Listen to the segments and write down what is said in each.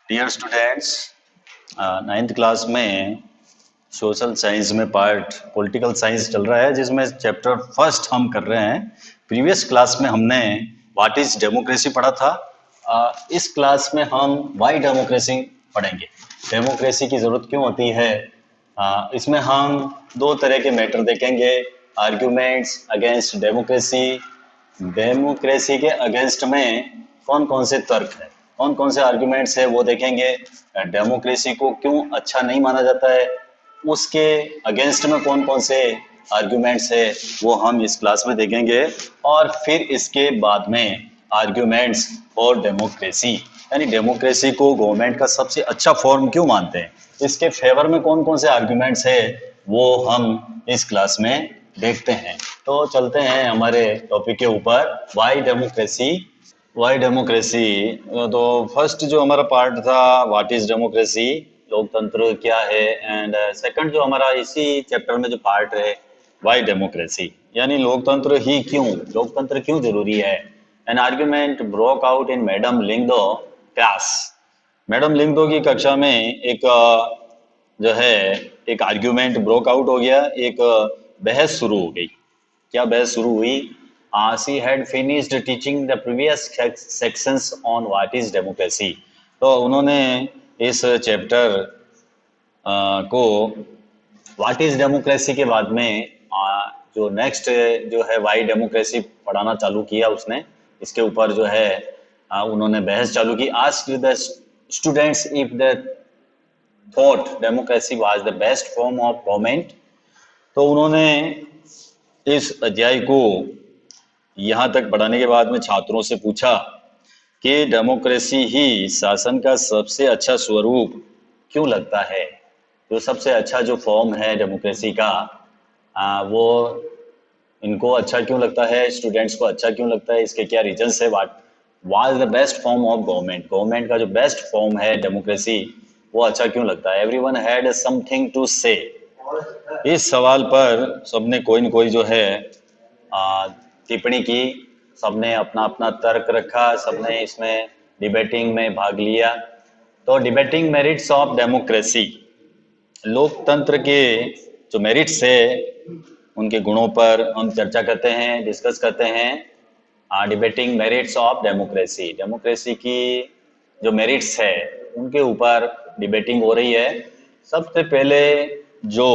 Dear students, ninth class में social science में part political science चल रहा है, जिसमें चैप्टर फर्स्ट हम कर रहे हैं। प्रीवियस क्लास में हमने व्हाट इज डेमोक्रेसी पढ़ा था। इस क्लास में हम वाई डेमोक्रेसी पढ़ेंगे। डेमोक्रेसी की ज़रूरत क्यों होती है। इसमें हम दो तरह के मैटर देखेंगे। Arguments against democracy. डेमोक्रेसी के अगेंस्ट में कौन कौन से तर्क है, कौन कौन से आर्ग्यूमेंट्स है वो देखेंगे। डेमोक्रेसी को क्यों अच्छा नहीं माना जाता है, उसके अगेंस्ट में कौन कौन से आर्ग्यूमेंट्स है वो हम इस क्लास में देखेंगे। और फिर इसके बाद में आर्ग्यूमेंट्स और डेमोक्रेसी, यानी डेमोक्रेसी को गवर्नमेंट का सबसे अच्छा फॉर्म क्यों मानते हैं, इसके फेवर में कौन कौन से आर्ग्यूमेंट्स है वो हम इस क्लास में देखते हैं। तो चलते हैं हमारे टॉपिक के ऊपर, वाई डेमोक्रेसी। वाई डेमोक्रेसी, तो फर्स्ट जो हमारा पार्ट था व्हाट इज डेमोक्रेसी, लोकतंत्र क्या है। एंड सेकंड जो हमारा इसी चैप्टर में जो पार्ट है वाई डेमोक्रेसी, यानी लोकतंत्र ही क्यों, लोकतंत्र क्यों जरूरी है। An argument broke out in madam Lyngdoh class. Madam Lyngdoh की कक्षा में एक जो है एक आर्ग्यूमेंट ब्रोक आउट हो गया, एक बहस शुरू हो गई। क्या बहस शुरू हुई। She had finished teaching the previous sections on what is democracy. तो उन्होंने इस चैप्टर को व्हाट इज डेमोक्रेसी के बाद में जो नेक्स्ट जो है वाई डेमोक्रेसी पढ़ाना चालू किया उसने। इसके ऊपर जो है उन्होंने बहस चालू की। Asked the students if the thought democracy was the best form of government. तो उन्होंने इस अध्याय को यहाँ तक पढ़ाने के बाद में छात्रों से पूछा कि डेमोक्रेसी ही शासन का सबसे अच्छा स्वरूप क्यों लगता है, जो सबसे अच्छा जो फॉर्म है डेमोक्रेसी का, वो इनको अच्छा क्यों लगता है, स्टूडेंट्स को अच्छा क्यों लगता है, इसके क्या रीजंस है। What was the best form of government, government का जो बेस्ट फॉर्म है डेमोक्रेसी वो अच्छा क्यों लगता है। एवरीवन हैड समथिंग टू से। इस सवाल पर सबने कोई न कोई जो है टिप्पणी की, सबने अपना अपना तर्क रखा, सबने इसमें डिबेटिंग में भाग लिया। तो डिबेटिंग मेरिट्स ऑफ डेमोक्रेसी, लोकतंत्र के जो मेरिट्स है उनके गुणों पर हम चर्चा करते हैं, डिस्कस करते हैं। Debating merits of democracy, democracy की जो मेरिट्स है उनके ऊपर डिबेटिंग हो रही है। सबसे पहले जो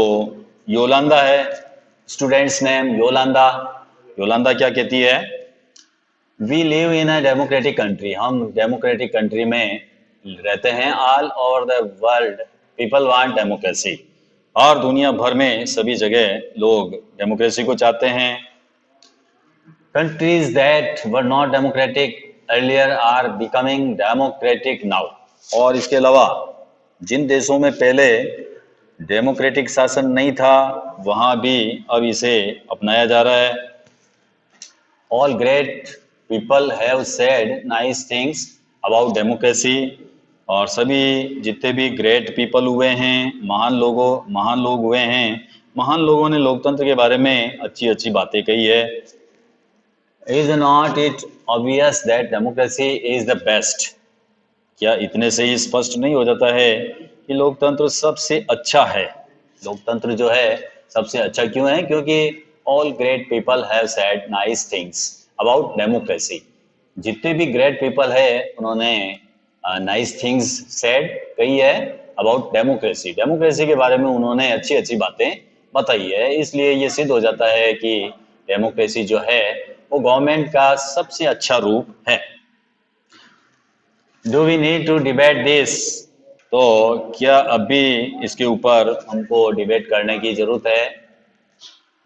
योलांदा है, स्टूडेंट्स नेम योलांदा। योलांदा क्या कहती है, we live in a democratic country, हम डेमोक्रेटिक कंट्री में रहते हैं। All over the world people want democracy, और दुनिया भर में सभी जगह लोग डेमोक्रेसी को चाहते हैं। Countries that were not democratic earlier are becoming democratic now. और इसके अलावा जिन देशों में पहले डेमोक्रेटिक शासन नहीं था वहां भी अब इसे अपनाया जा रहा है। All great people have said nice things about democracy। और सभी जितने भी ग्रेट पीपल हुए हैं, महान लोग हुए हैं, महान लोगों ने लोकतंत्र के बारे में अच्छी अच्छी बातें कही है। Is not it obvious that democracy is the best? क्या इतने से ही स्पष्ट नहीं हो जाता है कि लोकतंत्र सबसे अच्छा है। लोकतंत्र जो है सबसे अच्छा क्यों है, क्योंकि all great people have said nice things about democracy. जितने भी ग्रेट पीपल है उन्होंने नाइस थिंग्स सेड कही है अबाउट डेमोक्रेसी। डेमोक्रेसी के बारे में उन्होंने अच्छी अच्छी बातें बताई है। इसलिए ये सिद्ध हो जाता है कि डेमोक्रेसी जो है वो गवर्नमेंट का सबसे अच्छा रूप है। Do we need to debate this, तो क्या अभी इसके ऊपर हमको डिबेट करने की जरूरत है।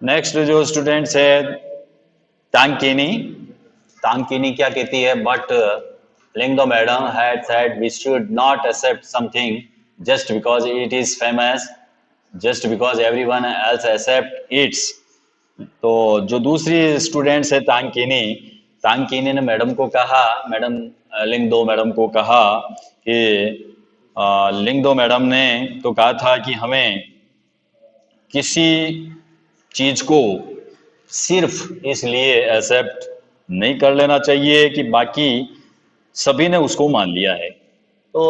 नेक्स्ट जो स्टूडेंट्स है तांकिनी, तांकिनी क्या कहती है, but Lyngdoh madam had said we should not accept something just because it is famous, just because everyone else accept its. तो जो दूसरी स्टूडेंट्स है तांकिनी, तांकिनी ने मैडम को कहा, मैडम लिंगदो मैडम को कहा कि लिंगदो मैडम ने तो कहा था कि हमें किसी चीज को सिर्फ इसलिए एक्सेप्ट नहीं कर लेना चाहिए कि बाकी सभी ने उसको मान लिया है। तो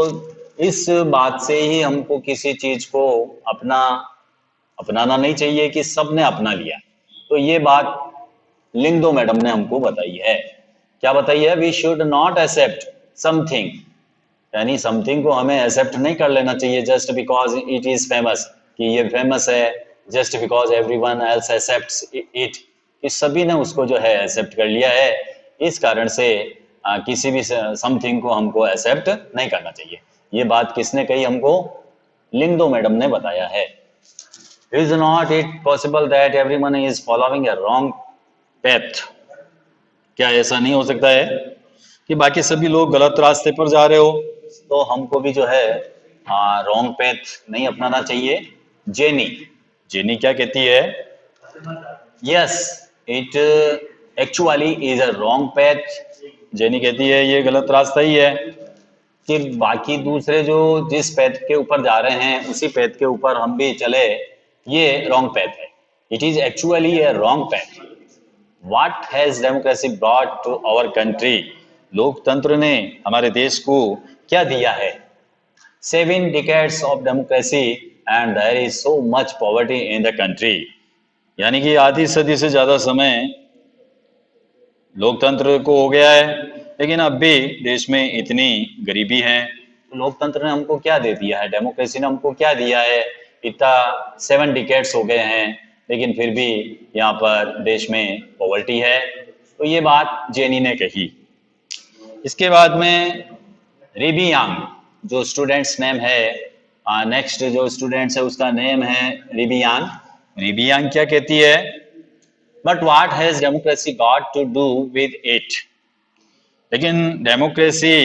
इस बात से ही हमको किसी चीज को अपनाना नहीं चाहिए कि सबने अपना लिया। तो ये बात लिंगदो मैडम ने हमको बताई है। क्या बताई है? We should not accept something, यानी समथिंग को हमें एक्सेप्ट नहीं कर लेना चाहिए just because it is famous, कि ये फेमस है, just because everyone else accepts it, कि सभी ने उसको जो है एक्सेप्ट कर लिया है, इस कारण से किसी भी समथिंग को हमको एक्सेप्ट नहीं करना चाहिए। ये बात किसने कही हमको? लिंगदो मैडम ने बताया है। Is not it possible that everyone is following A wrong path? क्या ऐसा नहीं हो सकता है कि बाकी सभी लोग गलत रास्ते पर जा रहे हो, तो हमको भी जो है रॉन्ग पैथ नहीं अपनाना चाहिए? जेनी जेनी क्या कहती है? Yes, it actually is a wrong path. Jenny कहती है ये गलत रास्ता ही है, कि बाकी दूसरे जो जिस पैथ के ऊपर जा रहे हैं उसी पैथ के ऊपर हम भी चले, ये रॉन्ग पैथ है। It is actually A wrong path. What has democracy brought to our country? लोकतंत्र ने हमारे देश को क्या दिया है? 7 decades of democracy and there is so much poverty in the country. यानी कि आधी सदी से ज्यादा समय लोकतंत्र को हो गया है, लेकिन अब भी देश में इतनी गरीबी है। तो लोकतंत्र ने हमको क्या दे दिया है? डेमोक्रेसी ने हमको क्या दिया है? इतना 7 डिकेड्स हो गए हैं, लेकिन फिर भी यहाँ पर देश में पॉवर्टी है। तो ये बात जेनी ने कही। इसके बाद में रिबी यांग, जो स्टूडेंट्स नेम है, नेक्स्ट जो स्टूडेंट्स है उसका नेम है रिबी यांग। रिबी यांग क्या कहती है? But what has democracy got to do with it? लेकिन डेमोक्रेसी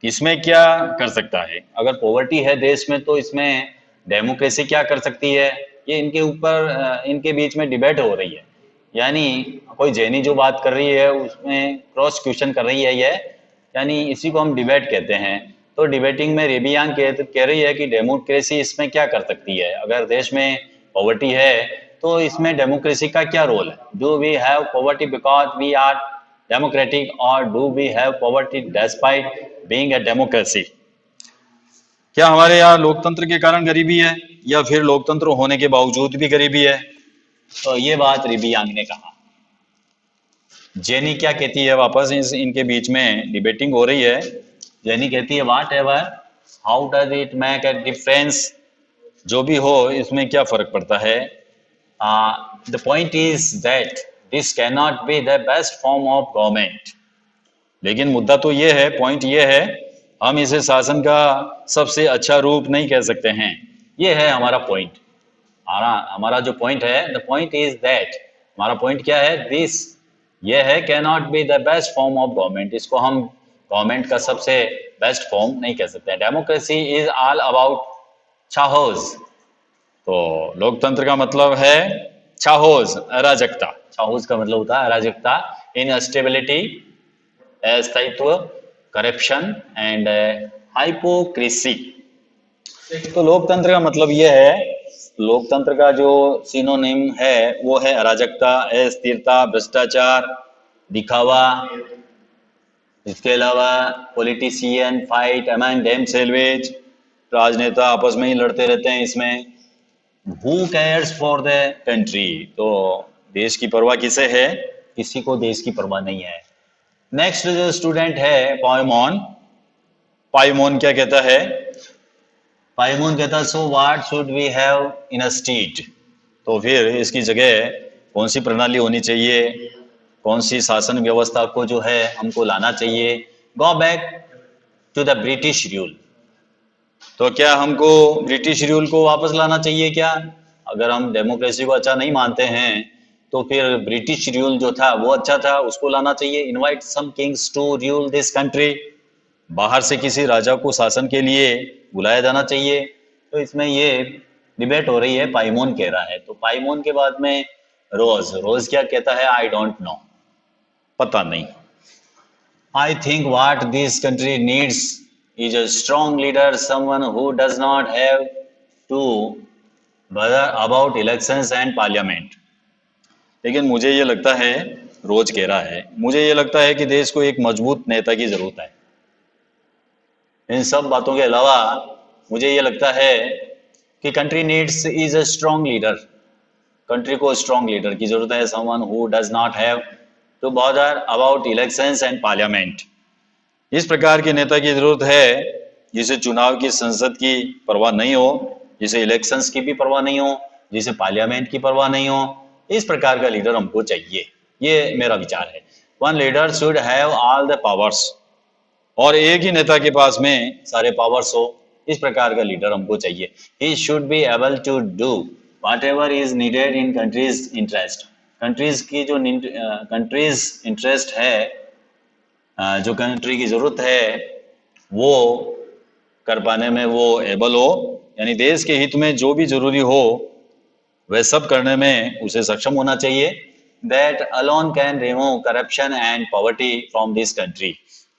इसमें क्या कर सकता है? अगर पॉवर्टी है देश में तो इसमें डेमोक्रेसी क्या कर सकती है? ये इनके ऊपर इनके बीच में डिबेट हो रही है। यानी कोई जैनी जो बात कर रही है उसमें क्रॉस क्वेश्चन कर रही है ये, यानी इसी को हम डिबेट कहते हैं। तो डिबेटिंग में रेबियांग कह रही है कि डेमोक्रेसी इसमें क्या कर सकती है? अगर देश में पॉवर्टी है तो इसमें डेमोक्रेसी का क्या रोल है? Do we have poverty because we are democratic और do we have poverty despite being a democracy? क्या हमारे यहाँ लोकतंत्र के कारण गरीबी है या फिर लोकतंत्र होने के बावजूद भी गरीबी है? तो ये बात रिबियांग ने कहा। जेनी क्या कहती है? वापस इनके बीच में डिबेटिंग हो रही है। जेनी कहती है what ever how does it make a difference? जो भी हो इसमें क्या फर्क पड़ता है? The point is that this can not be the best form of government. लेकिन मुद्दा तो ये है, पॉइंट ये है, हम इसे शासन का सबसे अच्छा रूप नहीं कह सकते हैं। ये है हमारा पॉइंट। हमारा जो पॉइंट है, द पॉइंट इज दैट, हमारा पॉइंट क्या है? दिस, ये है, can not be the best form of government. इसको हम गवर्नमेंट का सबसे बेस्ट फॉर्म नहीं कह सकते। Democracy is all about choices. तो लोकतंत्र का मतलब है चाहोज, अराजकता। चाहोज का मतलब होता है अराजकता, इनस्टेबिलिटी, अस्थायित्व, करप्शन एंड हाइपोक्रेसी। तो लोकतंत्र का मतलब यह है, लोकतंत्र का जो सिनोनिम है वो है अराजकता, अस्थिरता, भ्रष्टाचार, दिखावा। इसके अलावा politician fight among them salvage, राजनेता आपस में ही लड़ते रहते हैं इसमें। Who cares for the country? तो देश की परवाह किसे है? किसी को देश की परवाह नहीं है। नेक्स्ट जो स्टूडेंट है पाइमोन, पाइमोन क्या कहता है? पाइमोन कहता है so what should we have in a state? तो फिर इसकी जगह कौन सी प्रणाली होनी चाहिए? कौन सी शासन व्यवस्था को जो है हमको लाना चाहिए? Go back to the British rule. तो क्या हमको ब्रिटिश रूल को वापस लाना चाहिए क्या? अगर हम डेमोक्रेसी को अच्छा नहीं मानते हैं तो फिर ब्रिटिश रूल जो था वो अच्छा था, उसको लाना चाहिए। Invite some kings to rule this country, बाहर से किसी राजा को शासन के लिए बुलाया जाना चाहिए। तो इसमें ये डिबेट हो रही है, पाइमोन कह रहा है। तो पाइमोन के बाद में रोज, रोज क्या कहता है? आई डोंट नो, पता नहीं। I think what this country needs is a strong leader, someone who does not have to bother about elections and parliament. लेकिन मुझे ये लगता है, रोज कह रहा है, मुझे ये लगता है कि देश को एक मजबूत नेता की जरूरत है। इन सब बातों के अलावा मुझे ये लगता है कि country needs is a strong leader. Country को स्ट्रॉन्ग लीडर की जरूरत है, someone who does not have to bother about elections and parliament. इस प्रकार के नेता की जरूरत है जिसे चुनाव की, संसद की परवाह नहीं हो, जिसे इलेक्शंस की भी परवाह नहीं हो, जिसे पार्लियामेंट की परवाह नहीं हो। इस प्रकार का लीडर हमको चाहिए, ये मेरा विचार है। One leader should have all the powers, और एक ही नेता के पास में सारे पावर्स हो, इस प्रकार का लीडर हमको चाहिए। He should be able to do whatever is needed in countries interest. Countries की जो कंट्रीज इंटरेस्ट है, जो कंट्री की जरूरत है, वो कर पाने में वो एबल हो, यानी देश के हित में जो भी जरूरी हो वह सब करने में उसे सक्षम होना चाहिए। That alone can remove corruption and poverty from this country.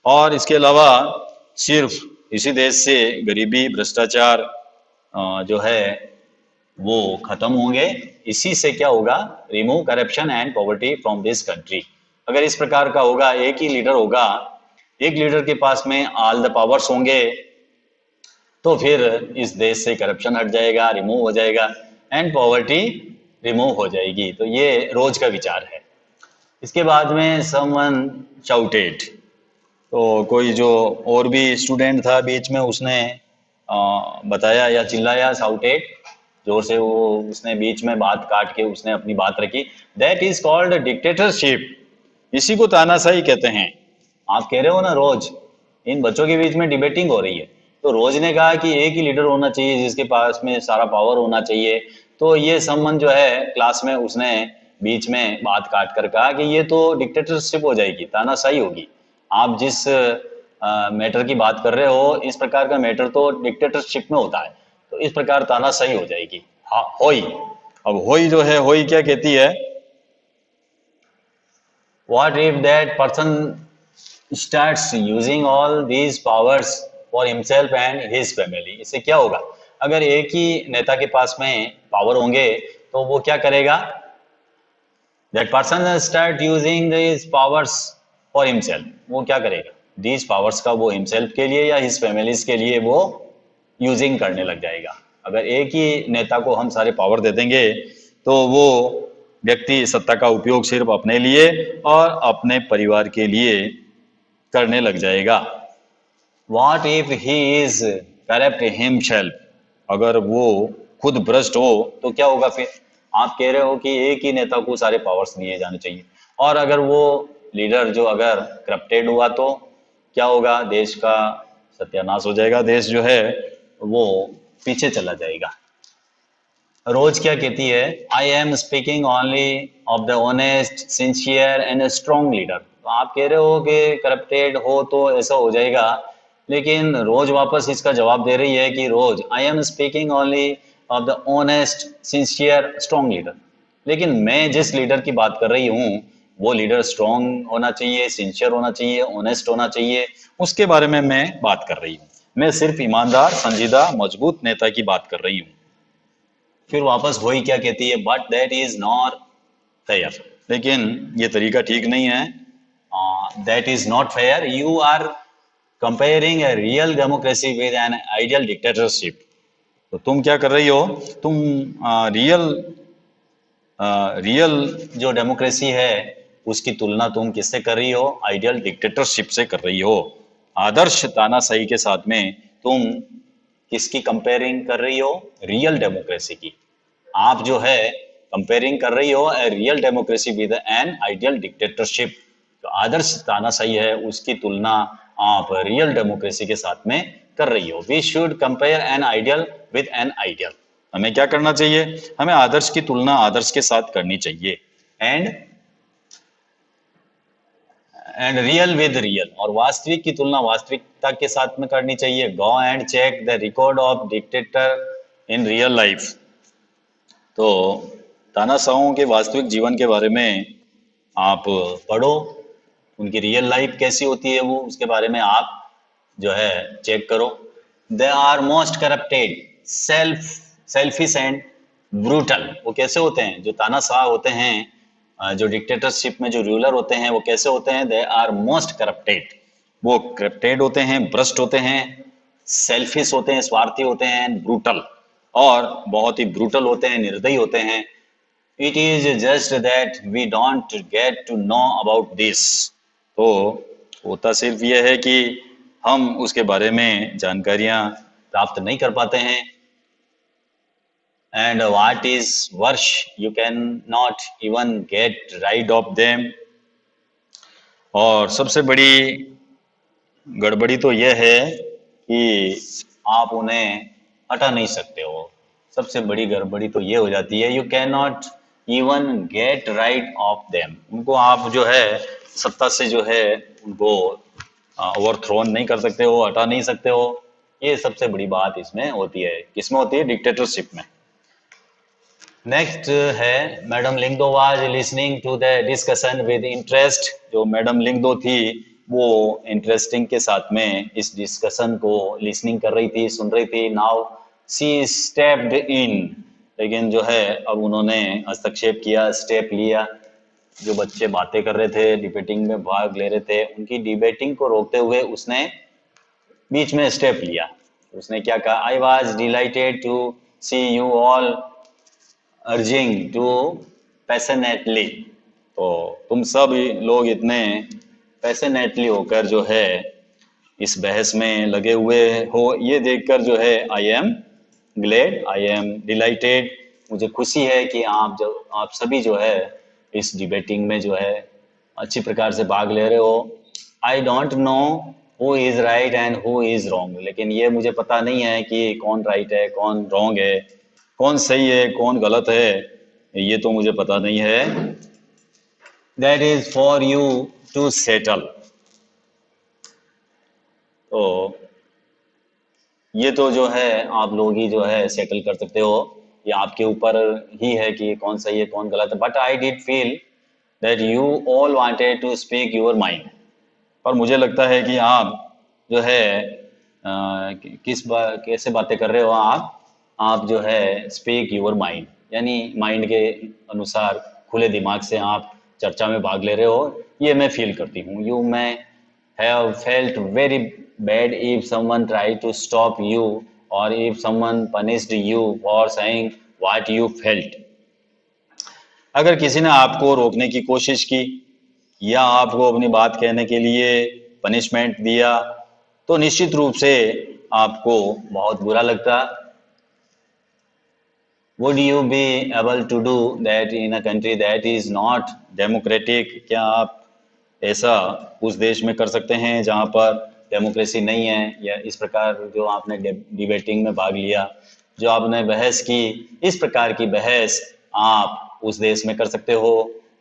और इसके अलावा सिर्फ इसी देश से गरीबी, भ्रष्टाचार जो है वो खत्म होंगे। इसी से क्या होगा, remove corruption and poverty from this country. अगर इस प्रकार का होगा, एक ही लीडर होगा, एक लीडर के पास में ऑल द पावर्स होंगे, तो फिर इस देश से करप्शन हट जाएगा, रिमूव हो जाएगा, एंड पॉवर्टी रिमूव हो जाएगी। तो ये रोज का विचार है। इसके बाद में समवन शाउटेड, तो कोई जो और भी स्टूडेंट था बीच में, उसने बताया या चिल्लाया, शाउटेड, जोर से वो उसने बीच में बात काट के उसने अपनी बात रखी। That is called dictatorship. इसी को तानाशाही कहते हैं। आप कह रहे हो ना, रोज इन बच्चों के बीच में डिबेटिंग हो रही है, तो रोज ने कहा कि एक ही लीडर होना चाहिए जिसके पास में सारा पावर होना चाहिए। तो ये सम्मन जो है क्लास में, उसने बीच में बात काट कर कहा कि ये तो डिक्टेटरशिप हो जाएगी, तानाशाही होगी। आप जिस मैटर की बात कर रहे हो, इस प्रकार का मैटर तो डिक्टेटरशिप में होता है, तो इस प्रकार तानाशाही हो जाएगी। हाँ, होई। अब होई जो है, होई क्या कहती है, what if that person starts using all these powers for himself and his family. इससे क्या होगा, अगर एक ही नेता के पास में पावर होंगे तो वो क्या करेगा, that person start using these powers for himself, वो क्या करेगा, दीज पावर्स का वो हिमसेल्फ के लिए या हिज फैमिलीज के लिए वो यूजिंग करने लग जाएगा। अगर एक ही नेता को हम सारे पावर दे देंगे तो वो व्यक्ति सत्ता का उपयोग सिर्फ अपने लिए और अपने परिवार के लिए करने लग जाएगा। What if he is corrupt himself? अगर वो खुद भ्रष्ट हो तो क्या होगा फिर। आप कह रहे हो कि एक ही नेता को सारे पावर्स दिए जाने चाहिए, और अगर वो लीडर जो अगर करप्टेड हुआ तो क्या होगा, देश का सत्यानाश हो जाएगा, देश जो है वो पीछे चला जाएगा। रोज क्या कहती है, आई am speaking only of the honest, sincere and strong leader. तो आप कह रहे हो कि करप्टेड हो तो ऐसा हो जाएगा, लेकिन रोज वापस इसका जवाब दे रही है कि रोज I am speaking only of the honest, sincere, strong leader. लेकिन मैं जिस लीडर की बात कर रही हूँ वो लीडर स्ट्रॉन्ग होना चाहिए, सिंसियर होना चाहिए, ऑनेस्ट होना चाहिए, उसके बारे में मैं बात कर रही हूँ। मैं सिर्फ ईमानदार, संजीदा, मजबूत नेता की बात कर रही हूँ। फिर वापस वही क्या कहती है, but that is not fair. लेकिन ये तरीका ठीक नहीं है। That is not fair, you are comparing a real democracy with an ideal dictatorship. तो तुम क्या कर रही हो, तुम रियल जो डेमोक्रेसी है उसकी तुलना तुम किससे कर रही हो, आइडियल डिक्टेटरशिप से कर रही हो। आदर्श तानाशाही के साथ में तुम किसकी कंपेयरिंग कर रही हो, रियल डेमोक्रेसी की। आप जो है कंपेयरिंग कर रही हो ए real democracy with an ideal dictatorship. जो आदर्श तानाशाही है उसकी तुलना आप रियल डेमोक्रेसी के साथ में कर रही हो। We should compare an ideal with an ideal. हमें क्या करना चाहिए, हमें आदर्श की तुलना आदर्श के साथ करनी चाहिए। एंड रियल विद रियल, और वास्तविक की तुलना वास्तविकता के साथ में करनी चाहिए। Go and check the record of dictator in real life. तो तानाशाहों के वास्तविक जीवन के बारे में आप पढ़ो, उनकी रियल लाइफ कैसी होती है वो, उसके बारे में आप जो है चेक करो। They are most corrupted, selfish and brutal. वो कैसे होते हैं, जो तानाशाह होते हैं, जो डिक्टेटरशिप में जो रूलर होते हैं वो कैसे होते हैं, दे आर मोस्ट करप्टेड। वो करप्टेड होते हैं, भ्रष्ट होते हैं, सेल्फिश होते हैं, स्वार्थी होते हैं, ब्रूटल, और बहुत ही ब्रूटल होते हैं, निर्दयी होते हैं। It is just that we don't get to know about this. तो होता सिर्फ ये है कि हम उसके बारे में जानकारियां प्राप्त नहीं कर पाते हैं। एंड व्हाट इज वर्ष, you can not even get rid of them. और सबसे बड़ी गड़बड़ी तो यह है कि आप उन्हें हटा नहीं सकते हो। सबसे बड़ी गड़बड़ी तो ये हो जाती है, you can not even get right of them. उनको आप जो है सत्ता से जो है उनको ओवरथ्रोन नहीं कर सकते हो, हटा नहीं सकते हो। ये सबसे बड़ी बात इसमें होती है। किसमें होती है? डिक्टेटरशिप में। नेक्स्ट है madam Lyngdoh was listening to the discussion with interest. जो मैडम लिंगदो थी वो इंटरेस्टिंग के साथ में इस डिस्कशन को लिसनिंग कर रही थी, सुन रही थी। नाउ सी स्टेप्ड इन, लेकिन जो है अब उन्होंने हस्तक्षेप किया, स्टेप लिया। जो बच्चे बातें कर रहे थे, डिबेटिंग में भाग ले रहे थे, उनकी डिबेटिंग को रोकते हुए उसने बीच में स्टेप लिया। उसने क्या कहा? I was delighted to see you all urging to passionately. तो तुम सब लोग इतने पैशनेटली होकर जो है इस बहस में लगे हुए हो, ये देखकर जो है I am Glade, I am delighted. मुझे खुशी है कि आप सभी जो है इस डिबेटिंग में जो है अच्छी प्रकार से भाग ले रहे हो। I don't know who is right and who is wrong, लेकिन ये मुझे पता नहीं है कि कौन राइट है, कौन रॉन्ग है, कौन सही है, कौन गलत है, ये तो मुझे पता नहीं है। That is for you to settle. तो ये तो जो है आप लोग ही जो है सेटल कर सकते हो, ये आपके ऊपर ही है कि कौन सही है कौन गलत है। But I did feel that you all wanted to speak your mind. पर मुझे लगता है कि आप जो है कैसे बातें कर रहे हो आप जो है स्पीक योर माइंड, यानी माइंड के अनुसार खुले दिमाग से आप चर्चा में भाग ले रहे हो, ये मैं फील करती हूँ। You may have felt very bad if someone try to stop you और if someone punished you for saying what you felt. अगर किसी ने आपको रोकने की कोशिश की या आपको अपनी बात कहने के लिए पनिशमेंट दिया तो निश्चित रूप से आपको बहुत बुरा लगता। Would you be able to do that in a country that is not democratic? क्या आप ऐसा उस देश में कर सकते हैं जहां पर डेमोक्रेसी नहीं है? या इस प्रकार जो आपने डिबेटिंग में भाग लिया, जो आपने बहस की, इस प्रकार की बहस आप उस देश में कर सकते हो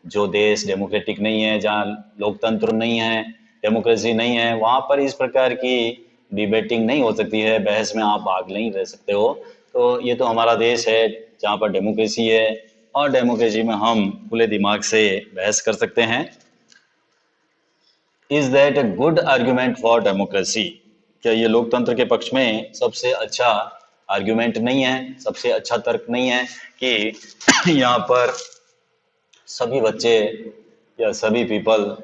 जो देश डेमोक्रेटिक नहीं है, जहां लोकतंत्र नहीं है, डेमोक्रेसी नहीं है, वहां पर इस प्रकार की डिबेटिंग नहीं हो सकती है, बहस में आप भाग नहीं ले सकते हो। तो ये तो हमारा देश है जहाँ पर डेमोक्रेसी है और डेमोक्रेसी में हम खुले दिमाग से बहस कर सकते हैं। Is that a good argument for democracy? क्या ये लोकतंत्र के पक्ष में सबसे अच्छा आर्ग्यूमेंट नहीं है, सबसे अच्छा तर्क नहीं है कि यहाँ पर सभी बच्चे या सभी पीपल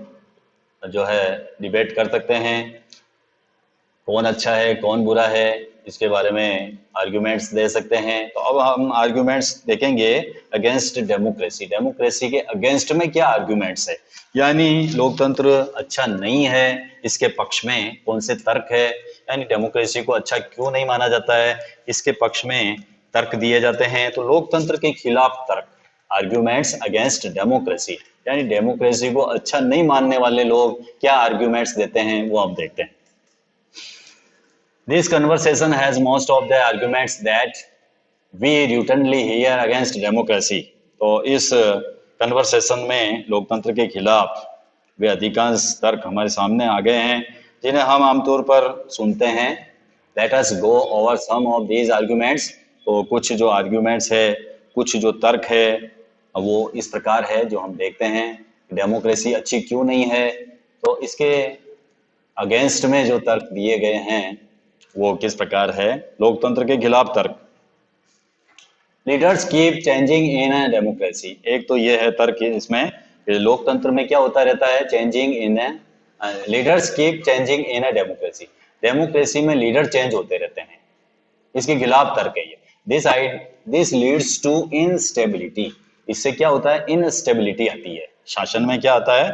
जो है डिबेट कर सकते हैं, कौन अच्छा है कौन बुरा है इसके बारे में आर्ग्यूमेंट्स दे सकते हैं। तो अब हम आर्ग्यूमेंट्स देखेंगे अगेंस्ट डेमोक्रेसी। डेमोक्रेसी के अगेंस्ट में क्या आर्ग्यूमेंट्स है, यानी लोकतंत्र अच्छा नहीं है इसके पक्ष में कौन से तर्क है, यानी डेमोक्रेसी को अच्छा क्यों नहीं माना जाता है, इसके पक्ष में तर्क दिए जाते हैं। तो लोकतंत्र के खिलाफ तर्क, आर्ग्यूमेंट्स अगेंस्ट डेमोक्रेसी, यानी डेमोक्रेसी को अच्छा नहीं मानने वाले लोग क्या आर्ग्यूमेंट्स देते हैं वो हम देखते हैं। This conversation has most of the arguments that we routinely hear against democracy. तो इस कन्वर्सेशन में लोकतंत्र के खिलाफ वे अधिकांश तर्क हमारे सामने आ गए हैं जिन्हें हम आमतौर पर सुनते हैं। Let us go over some of these arguments. तो कुछ जो आर्ग्यूमेंट्स है, कुछ जो तर्क है वो इस प्रकार है जो हम देखते हैं। डेमोक्रेसी अच्छी क्यों नहीं है, तो इसके अगेंस्ट में जो तर्क दिए गए हैं वो किस प्रकार है। लोकतंत्र के खिलाफ तर्क, leaders keep changing in a democracy. एक तो ये है तर्क इसमें, लोकतंत्र में क्या होता रहता है, changing in leaders keep changing in a democracy. Democracy में लीडर चेंज होते रहते हैं, इसके खिलाफ तर्क है ये। दिस लीड्स टू इनस्टेबिलिटी, इससे क्या होता है, इनस्टेबिलिटी आती है, शासन में क्या आता है,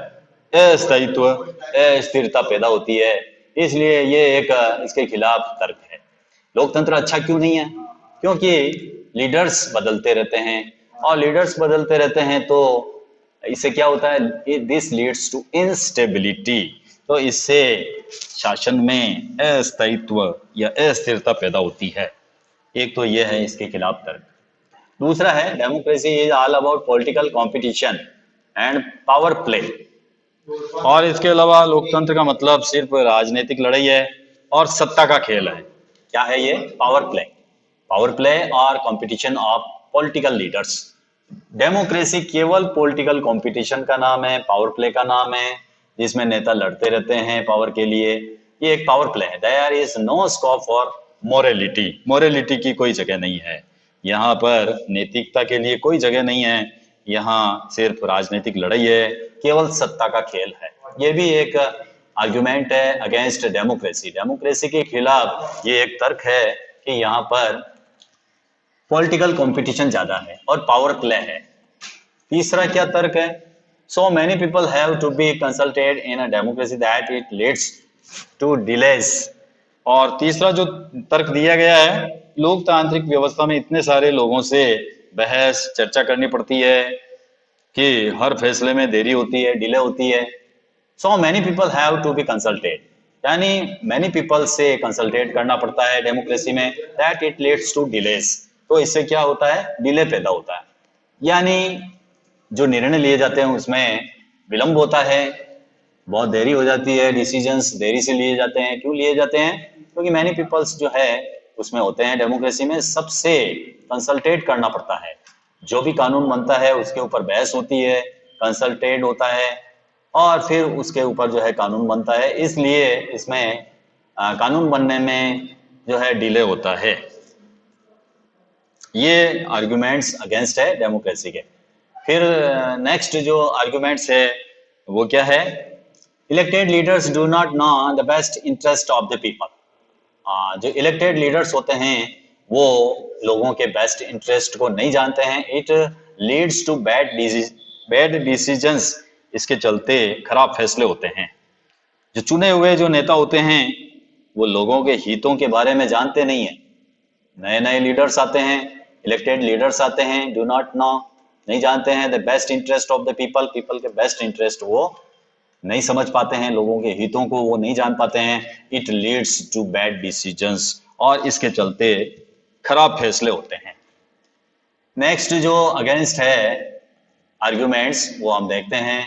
अस्थायित्व, अस्थिरता पैदा होती है, इसलिए ये एक इसके खिलाफ तर्क है। लोकतंत्र अच्छा क्यों नहीं है, क्योंकि लीडर्स बदलते रहते हैं, और लीडर्स बदलते रहते हैं तो इससे क्या होता है, दिस लीड्स टू इनस्टेबिलिटी, तो इससे शासन में अस्थायित्व या अस्थिरता पैदा होती है। एक तो यह है इसके खिलाफ तर्क। दूसरा है, democracy is all about political competition and power play, और इसके अलावा लोकतंत्र का मतलब सिर्फ राजनीतिक लड़ाई है और सत्ता का खेल है। क्या है ये, पावर प्ले और competition of political leaders. Democracy केवल पॉलिटिकल कंपटीशन का नाम है, पावर प्ले का नाम है, जिसमें नेता लड़ते रहते हैं पावर के लिए, ये एक पावर प्ले है। There is no scope for morality, morality की कोई जगह नहीं है यहाँ पर, नैतिकता के लिए कोई जगह नहीं है यहाँ, सिर्फ राजनीतिक लड़ाई है, केवल सत्ता का खेल है। ये भी एक आर्गुमेंट है अगेंस्ट डेमोक्रेसी, डेमोक्रेसी के खिलाफ ये एक तर्क है कि यहाँ पर पॉलिटिकल कंपटीशन ज्यादा है और पावर प्ले है। तीसरा क्या तर्क है, so many people have to be consulted in a democracy that it leads to delays, और तीसरा जो तर्क दिया गया है, लोकतांत्रिक व्यवस्था में इतने सारे लोगों से बहस चर्चा करनी पड़ती है कि हर फैसले में देरी होती है, डिले होती है। So many people have to be consulted, यानी मैनी पीपल से कंसल्टेट करना पड़ता है डेमोक्रेसी में, that it leads to delays, तो इससे क्या होता है, डिले पैदा होता है, यानी जो निर्णय लिए जाते हैं उसमें विलंब होता है, बहुत देरी हो जाती है, डिसीजंस देरी से लिए जाते हैं। क्यों लिए जाते हैं, क्योंकि मैनी पीपल्स जो है उसमें होते हैं, डेमोक्रेसी में सबसे कंसल्टेट करना पड़ता है, जो भी कानून बनता है उसके ऊपर बहस होती है, कंसल्टेट होता है, और फिर उसके ऊपर जो है कानून बनता है, इसलिए इसमें कानून बनने में जो है डिले होता है। ये आर्गुमेंट्स अगेंस्ट है डेमोक्रेसी के। फिर नेक्स्ट जो आर्गुमेंट्स है वो क्या है, elected leaders do not know the best interest of the people. जो इलेक्टेड लीडर्स होते हैं वो लोगों के बेस्ट इंटरेस्ट को नहीं जानते हैं, it leads to bad decisions, इसके चलते खराब फैसले होते हैं। जो चुने हुए जो नेता होते हैं वो लोगों के हितों के बारे में जानते नहीं है, नए नए लीडर्स आते हैं, इलेक्टेड लीडर्स आते हैं, डू नॉट नो, नहीं जानते हैं the best interest of the people, people के बेस्ट इंटरेस्ट वो नहीं समझ पाते हैं, लोगों के हितों को वो नहीं जान पाते हैं, it leads to bad decisions, और इसके चलते खराब फैसले होते हैं। नेक्स्ट जो अगेंस्ट है आर्ग्यूमेंट्स वो हम देखते हैं,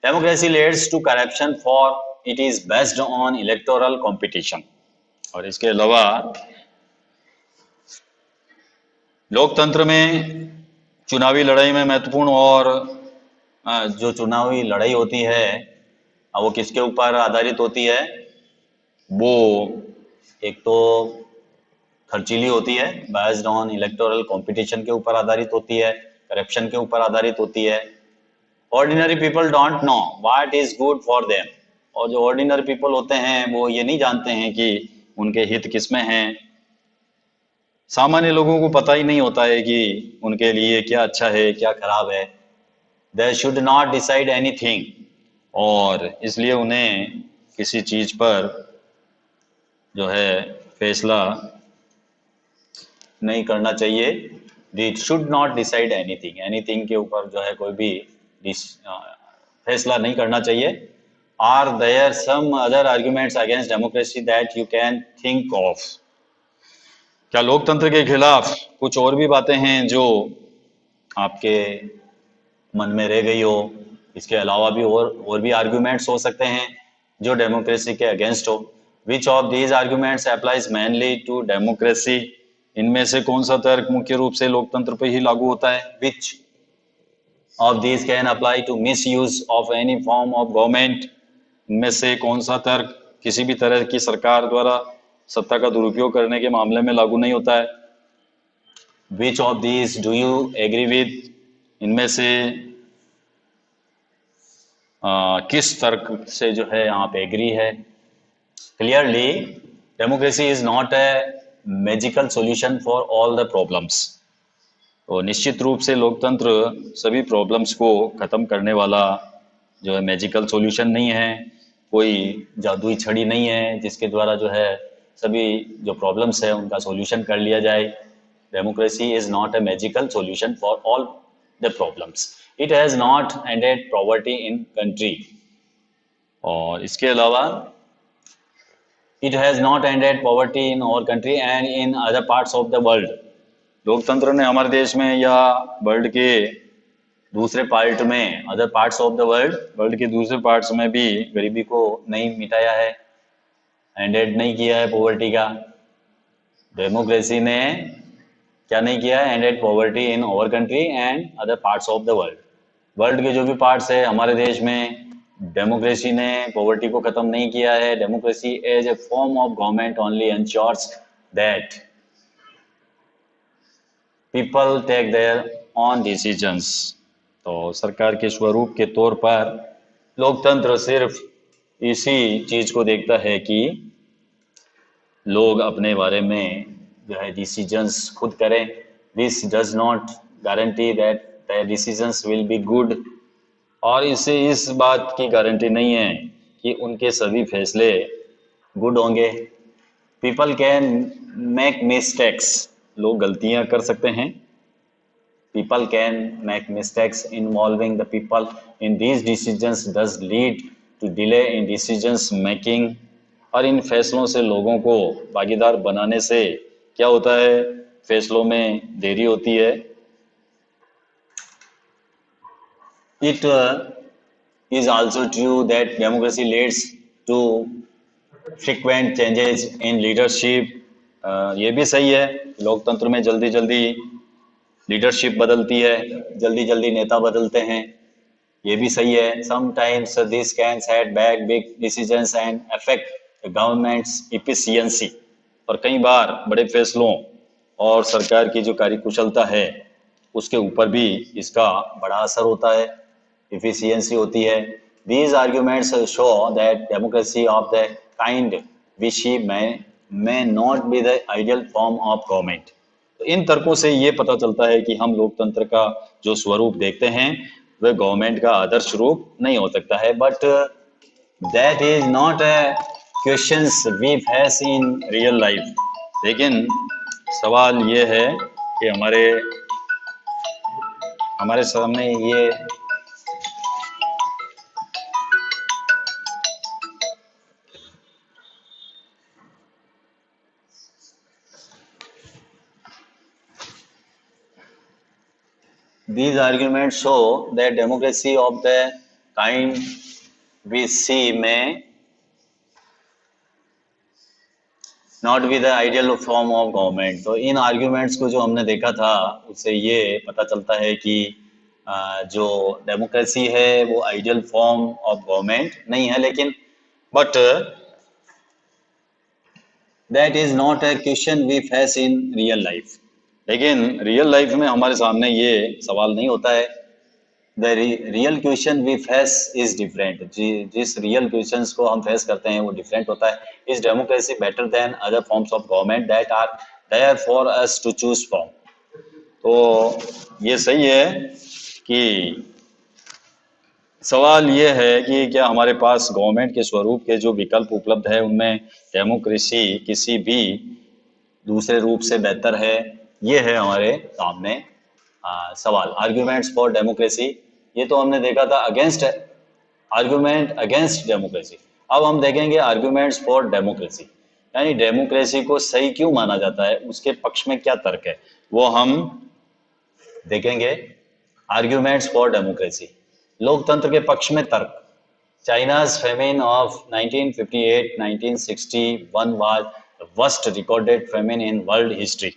democracy leads to corruption for it is based on electoral competition, और इसके अलावा लोकतंत्र में चुनावी लड़ाई में महत्वपूर्ण और जो चुनावी लड़ाई होती है वो किसके ऊपर आधारित होती है, वो एक तो खर्चीली होती है, बेस्ड ऑन इलेक्टोरल कंपटीशन के ऊपर आधारित होती है, करप्शन के ऊपर आधारित होती है। Ordinary people don't know what is good for them, और जो ऑर्डिनरी पीपल होते हैं वो ये नहीं जानते हैं कि उनके हित किसमें हैं, सामान्य लोगों को पता ही नहीं होता है कि उनके लिए क्या अच्छा है क्या खराब है। They should not decide anything, और इसलिए उन्हें किसी चीज पर जो है फैसला नहीं करना चाहिए। They should not decide anything, anything के ऊपर जो है कोई भी फैसला नहीं करना चाहिए। Are there some other arguments against democracy that you can think of, क्या लोकतंत्र के खिलाफ कुछ और भी बातें हैं जो आपके मन में रह गई हो, इसके अलावा भी और भी आर्ग्यूमेंट्स हो सकते हैं जो डेमोक्रेसी के अगेंस्ट हो। Which of these arguments applies mainly to democracy, इनमें से कौन सा तर्क मुख्य रूप से लोकतंत्र पर ही लागू होता है। Which of these can apply to misuse of any form of government, इनमें से कौन सा तर्क किसी भी तरह की सरकार द्वारा सत्ता का दुरुपयोग करने के मामले में लागू नहीं होता है। Which of these do you agree with, इनमें से किस तर्क से जो है आप एग्री है। Clearly democracy is not a magical solution for all the problems. तो निश्चित रूप से लोकतंत्र सभी प्रॉब्लम्स को ख़त्म करने वाला जो है मैजिकल सॉल्यूशन नहीं है, कोई जादुई छड़ी नहीं है जिसके द्वारा जो है सभी जो प्रॉब्लम्स है उनका सॉल्यूशन कर लिया जाए। Democracy is not a magical solution for all the problems. It has not ended poverty in country. और इसके अलावा it has not ended poverty in our country and in other parts of the world. लोकतंत्र ने हमारे देश में या world के दूसरे पार्ट में, other parts of the world, world के दूसरे पार्ट्स में भी गरीबी को नहीं मिटाया है, एंडेड नहीं किया है पॉवर्टी का। डेमोक्रेसी ने क्या नहीं किया है? Ended poverty in our country and other parts of the world. World के जो भी पार्ट्स है हमारे देश में, डेमोक्रेसी ने पॉवर्टी को खत्म नहीं किया है। Democracy as a form of government only ensures that people take their own decisions. तो सरकार के स्वरूप के तौर पर लोकतंत्र सिर्फ इसी चीज को देखता है कि लोग अपने बारे में जो है डिसीजंस खुद करें। This does not guarantee that the decisions will be good. और इससे इस बात की गारंटी नहीं है कि उनके सभी फैसले गुड होंगे। People can make mistakes. लोग गलतियां कर सकते हैं। People can make mistakes involving the people in these decisions does lead to delay in decisions making। और इन फैसलों से लोगों को भागीदार बनाने से क्या होता है? फैसलों में देरी होती है। It is also true that democracy leads to frequent changes in leadership। ये भी सही है, लोकतंत्र में जल्दी जल्दी लीडरशिप बदलती है, जल्दी जल्दी नेता बदलते हैं। ये भी सही है। Sometimes this can set back big decisions and affect governments efficiency. और कई बार बड़े फैसलों और सरकार की जो कार्यकुशलता है उसके ऊपर भी इसका बड़ा असर होता है, इफिशियंसी होती है। These arguments show that democracy of the kind we see may not be the ideal form of government। तो इन तर्कों से ये पता चलता है कि हम लोकतंत्र का जो स्वरूप देखते हैं वह गवर्नमेंट का आदर्श रूप नहीं हो सकता है। But that is not a questions we face in real life. लेकिन सवाल ये है कि हमारे सामने ये these arguments show that democracy of the kind we see may not be the ideal form of government. तो इन आर्ग्यूमेंट्स को जो हमने देखा था उससे ये पता चलता है कि जो डेमोक्रेसी है वो आइडियल फॉर्म ऑफ गवर्नमेंट नहीं है। लेकिन but that is not a question we face in real life. लेकिन रियल लाइफ में हमारे सामने ये सवाल नहीं होता है। The real question we face is different. जिस रियल क्वेश्चंस को हम फेस करते हैं वो डिफरेंट होता है। Is democracy better than other forms of government that are there for us to choose from. तो ये सही है कि सवाल ये है कि क्या हमारे पास गवर्नमेंट के स्वरूप के जो विकल्प उपलब्ध है उनमें डेमोक्रेसी किसी भी दूसरे रूप से बेहतर है? ये है हमारे सामने सवाल। आर्ग्यूमेंट्स फॉर डेमोक्रेसी, ये तो हमने देखा था अगेंस्ट, आर्ग्यूमेंट अगेंस्ट डेमोक्रेसी। अब हम देखेंगे आर्ग्यूमेंट्स फॉर डेमोक्रेसी, यानी डेमोक्रेसी को सही क्यों माना जाता है, उसके पक्ष में क्या तर्क है वो हम देखेंगे। आर्ग्यूमेंट्स फॉर डेमोक्रेसी, लोकतंत्र के पक्ष में तर्क। China's famine of 1958-1961 was the worst recorded famine in world history.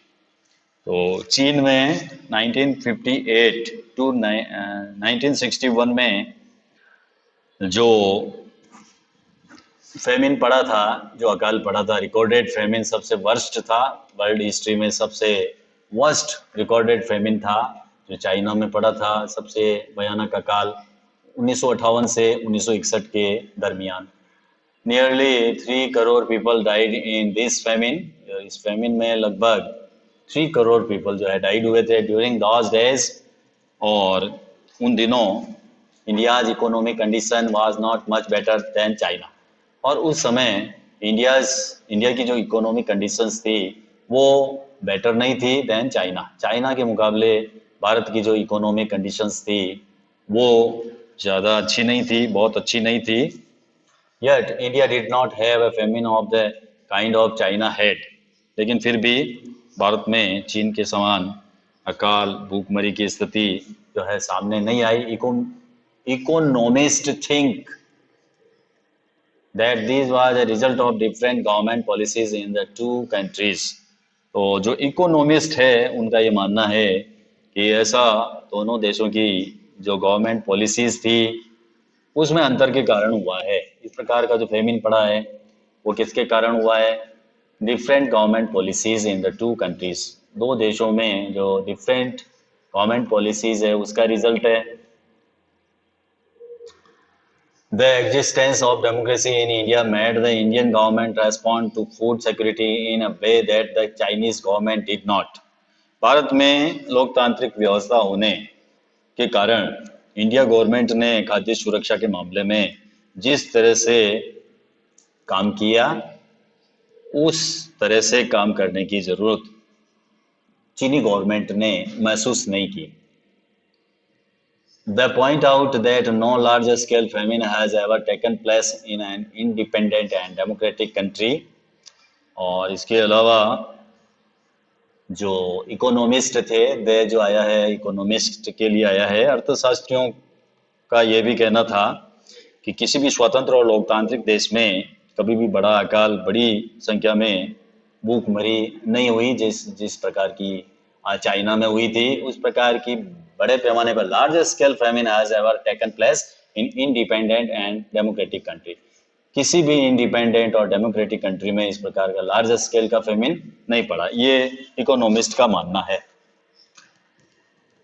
तो चीन में 1958 टू 1961 में जो फेमिन पड़ा था, जो अकाल पड़ा था, रिकॉर्डेड फेमिन सबसे वर्स्ट था वर्ल्ड हिस्ट्री में। सबसे वर्स्ट रिकॉर्डेड फेमिन था जो चाइना में पड़ा था, सबसे भयानक अकाल 1958 से 1961 के दरमियान। Nearly 3 crore people died in this famine. इस फेमिन में लगभग 3 करोड़ पीपल जो है डाइड हुए थे ड्यूरिंग दोज डेज। और उन दिनों India's economic condition was not much better than China. और उस समय इंडिया की जो इकोनॉमिक कंडीशंस थी वो बेटर नहीं थी देन चाइना। चाइना के मुकाबले भारत की जो इकोनॉमिक कंडीशंस थी वो ज़्यादा अच्छी नहीं थी, बहुत अच्छी नहीं थी। Yet India did not have a famine of the kind of China had। लेकिन फिर भी भारत में चीन के समान अकाल भूखमरी की स्थिति जो है सामने नहीं आई। Economist think that this was a result of different government policies in the two countries. तो जो इकोनॉमिस्ट है उनका ये मानना है कि ऐसा दोनों देशों की जो गवर्नमेंट पॉलिसीज थी उसमें अंतर के कारण हुआ है। इस प्रकार का जो फेमिन पड़ा है वो किसके कारण हुआ है? Different government policies in the two countries. दो देशों में जो डिफरेंट गवर्नमेंट पॉलिसीज है उसका रिजल्ट है। The existence of democracy in India made the Indian government respond to food security in a way that the Chinese government did not। Bharat में लोकतांत्रिक व्यवस्था होने के कारण इंडिया गवर्नमेंट ने खाद्य सुरक्षा के मामले में जिस तरह से काम किया उस तरह से काम करने की जरूरत चीनी गवर्नमेंट ने महसूस नहीं की। They point out that no larger scale famine has ever taken place in an independent and democratic country। और इसके अलावा जो इकोनॉमिस्ट थे वे जो आया है इकोनॉमिस्ट के लिए आया है अर्थशास्त्रियों का ये भी कहना था कि किसी भी स्वतंत्र और लोकतांत्रिक देश में कभी भी बड़ा अकाल बड़ी संख्या में भूखमरी नहीं हुई जिस प्रकार की चाइना में हुई थी। उस प्रकार की बड़े पैमाने पर large scale famine has ever taken place in independent and democratic country. किसी भी इंडिपेंडेंट और डेमोक्रेटिक कंट्री में इस प्रकार का लार्ज स्केल का फेमिन नहीं पड़ा, ये इकोनॉमिस्ट का मानना है।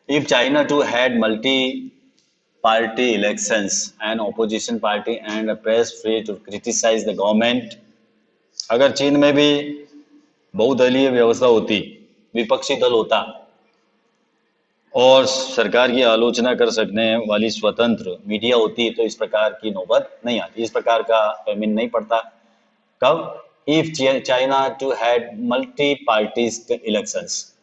If China too had multi party elections and opposition party and a press free to criticize the government। अगर चीन में भी बहुदलीय व्यवस्था होती, विपक्षी दल होता और सरकार की आलोचना कर सकने वाली स्वतंत्र मीडिया होती तो इस प्रकार की नौबत नहीं आती, इस प्रकार का फेमिन नहीं पड़ता। कब? If China too had multi parties elections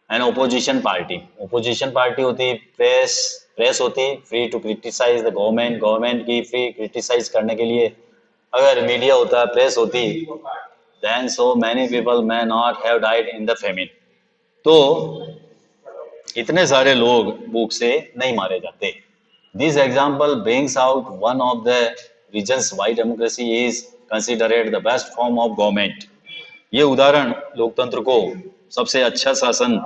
and opposition party होती, प्रेस होती free to criticise the government की फ्री क्रिटिसाइज करने के लिए अगर मीडिया होता प्रेस होती then so many people may not have died in the famine. तो इतने सारे लोग भूख से नहीं मारे जाते। This example brings out one of the reasons why democracy is considered the best form of government. ये उदाहरण लोकतंत्र को सबसे अच्छा शासन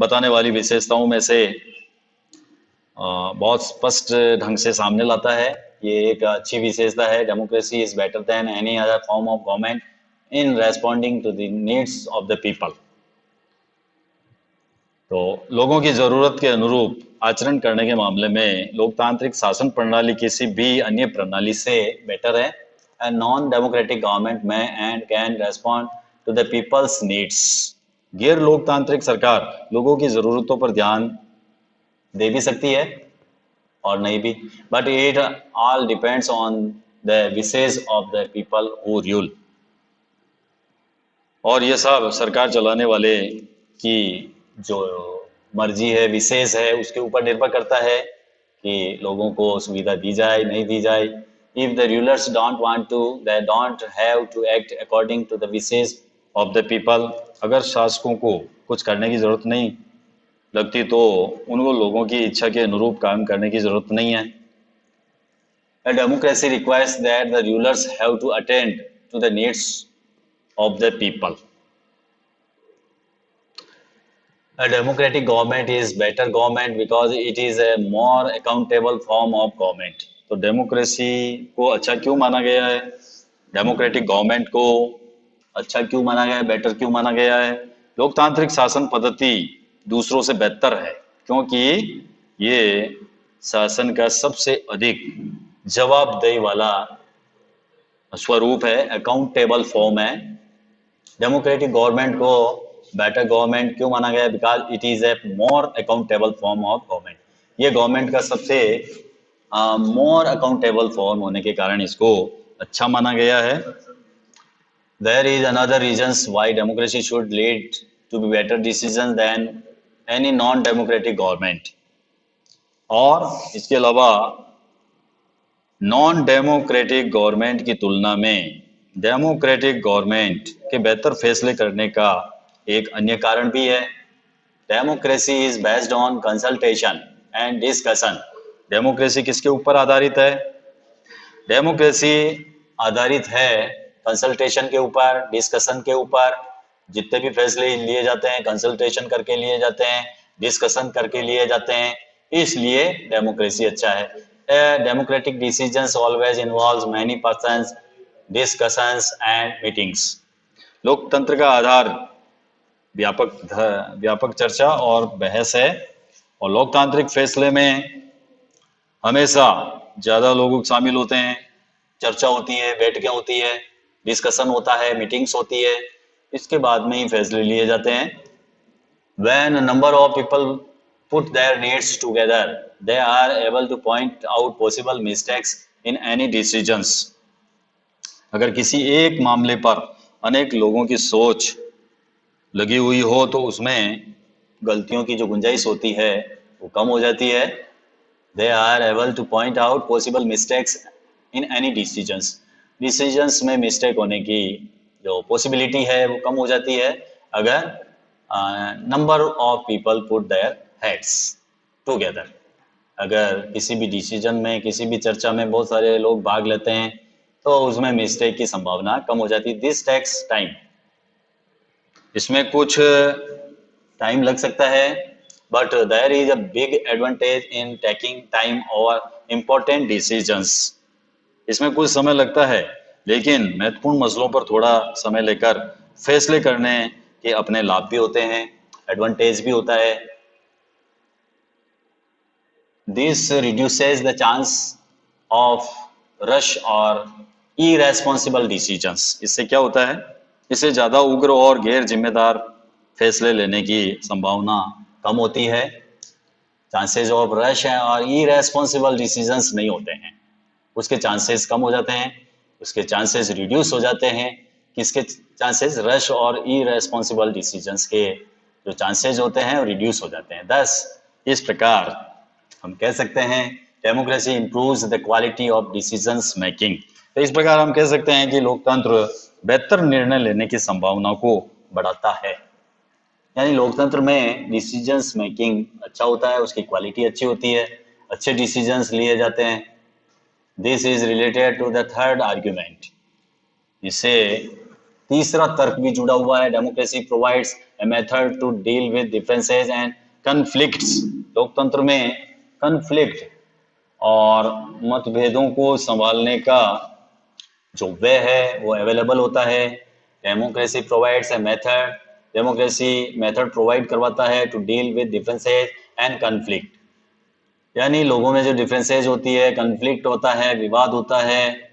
बताने वाली विशेषताओं में से बहुत स्पष्ट ढंग से सामने लाता है। ये एक अच्छी विशेषता है। Democracy is better than any other form of government in responding to the needs of the people. तो लोगों की ज़रूरत के अनुरूप आचरण करने के मामले में लोकतांत्रिक शासन प्रणाली किसी भी अन्य प्रणाली से बेटर है। A non-democratic government may and can respond to the people's needs। गैर लोकतांत्रिक सरकार लोगों की ज़रूरतों पर ध्यान दे भी सकती है और नहीं भी, but it all depends on the wishes of the people who rule. और ये सब सरकार चलाने वाले की जो मर्जी है विशेष है उसके ऊपर निर्भर करता है कि लोगों को सुविधा दी जाए नहीं दी जाए। If the rulers don't want to, they don't have to act according to the wishes of the people। अगर शासकों को कुछ करने की जरूरत नहीं लगती तो उनको लोगों की इच्छा के अनुरूप काम करने की जरूरत नहीं है। A democracy requires that the rulers have to attend to the needs of the people। A democratic government is better government because it is a more accountable form of government। तो डेमोक्रेसी को अच्छा क्यों माना गया है? Democratic government को अच्छा क्यों माना गया है, बेटर क्यों माना गया है? लोकतांत्रिक शासन पद्धति दूसरों से बेहतर है क्योंकि ये शासन का सबसे अधिक जवाबदेही वाला स्वरूप है, अकाउंटेबल फॉर्म है। डेमोक्रेटिक गवर्नमेंट को बेटर गवर्नमेंट क्यों माना गया? Because it is a more accountable form of government. ये गवर्नमेंट का सबसे मोर अकाउंटेबल फॉर्म होने के कारण इसको अच्छा माना गया है। There is another reasons why democracy should lead to be better decisions than any non-democratic government। और इसके अलावा नॉन डेमोक्रेटिक गवर्नमेंट की तुलना में डेमोक्रेटिक गवर्नमेंट के बेहतर फैसले करने का एक अन्य कारण भी है। Democracy is based on consultation and discussion. Democracy किसके ऊपर आधारित है? डेमोक्रेसी आधारित है कंसल्टेशन के ऊपर, डिस्कशन के ऊपर। जितने भी फैसले लिए जाते हैं कंसल्टेशन करके लिए जाते हैं, डिस्कशन करके लिए जाते हैं, इसलिए डेमोक्रेसी अच्छा है। Democratic decisions always involves many persons, discussions and meetings. लोकतंत्र का आधार व्यापक चर्चा और बहस है, और लोकतांत्रिक फैसले में हमेशा ज्यादा लोग शामिल होते हैं, चर्चा होती है, बैठकें होती है, डिस्कशन होता है, मीटिंग्स होती है, इसके बाद में ही फैसले लिए जाते हैं। When a number of people put their needs together, they are able to point out possible mistakes in any decisions। अगर किसी एक मामले पर अनेक लोगों की सोच लगी हुई हो तो उसमें गलतियों की जो गुंजाइश होती है वो कम हो जाती है। They are able to point out possible mistakes in any decisions। Decisions में मिस्टेक होने की जो पॉसिबिलिटी है वो कम हो जाती है अगर number of people put their heads together. अगर किसी भी डिसीजन में, किसी भी चर्चा में बहुत सारे लोग भाग लेते हैं तो उसमें मिस्टेक की संभावना कम हो जाती है। This takes time. इसमें कुछ टाइम लग सकता है, but there is a big advantage in taking time over important decisions. इसमें कुछ समय लगता है लेकिन महत्वपूर्ण मसलों पर थोड़ा समय लेकर फैसले करने के अपने लाभ भी होते हैं, एडवांटेज भी होता है। This reduces the chance of rush और इरेस्पॉन्सिबल डिसीजंस। इससे क्या होता है? इससे ज़्यादा उग्र और गैर जिम्मेदार फैसले लेने की संभावना कम होती है। चांसेस ऑफ रश है और इरेस्पॉन्सिबल डिसीजंस नहीं होते हैं, उसके चांसेस कम हो जाते हैं, उसके चांसेस रिड्यूस हो जाते हैं। किसके चांसेस? रश और इरेस्पॉन्सिबल डिसीजंस के जो चांसेस होते हैं वो रिड्यूस हो जाते हैं। दस इस प्रकार हम कह सकते हैं democracy improves the quality of decisions making. तो इस प्रकार हम कह सकते हैं कि लोकतंत्र बेहतर निर्णय लेने की संभावना को बढ़ाता है। यानी लोकतंत्र में डिसीजंस मेकिंग अच्छा होता है, उसकी क्वालिटी अच्छी होती है, अच्छे डिसीजंस लिए जाते हैं। This is related to the third argument. इससे तीसरा तर्क भी जुड़ा हुआ है। Democracy provides a method to deal with differences and conflicts. लोकतंत्र में कन्फ्लिक्ट और मतभेदों को संभालने का जो वे है वो अवेलेबल होता है। Democracy provides a method, democracy method provide करवाता है to deal with differences and conflict. यानी लोगों में जो डिफरेंसेस होती है, कन्फ्लिक्ट होता है, विवाद होता है,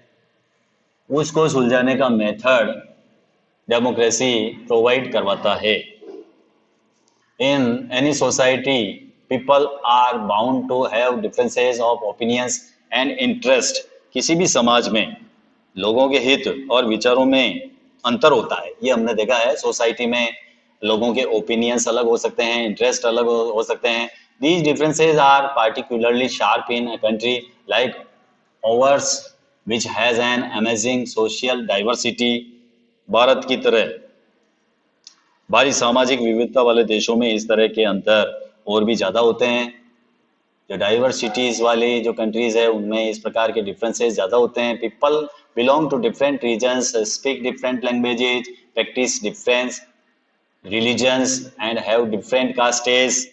उसको सुलझाने का मेथड डेमोक्रेसी प्रोवाइड करवाता है। In any society people are bound to have differences of opinions and interest. किसी भी समाज में लोगों के हित और विचारों में अंतर होता है, ये हमने देखा है। सोसाइटी में लोगों के ओपिनियंस अलग हो सकते हैं, इंटरेस्ट अलग हो सकते हैं। These differences are particularly sharp in a country like ours which has an amazing social diversity। भारत की तरह भारी सामाजिक विविधता वाले देशों में इस तरह के अंतर और भी ज़्यादा होते हैं। जो डाइवर्सिटीज़ वाली जो कंट्रीज़ है उनमें इस प्रकार के डिफरेंसेस ज़्यादा होते हैं। People belong to different regions, speak different languages, practise different religions and have different castes.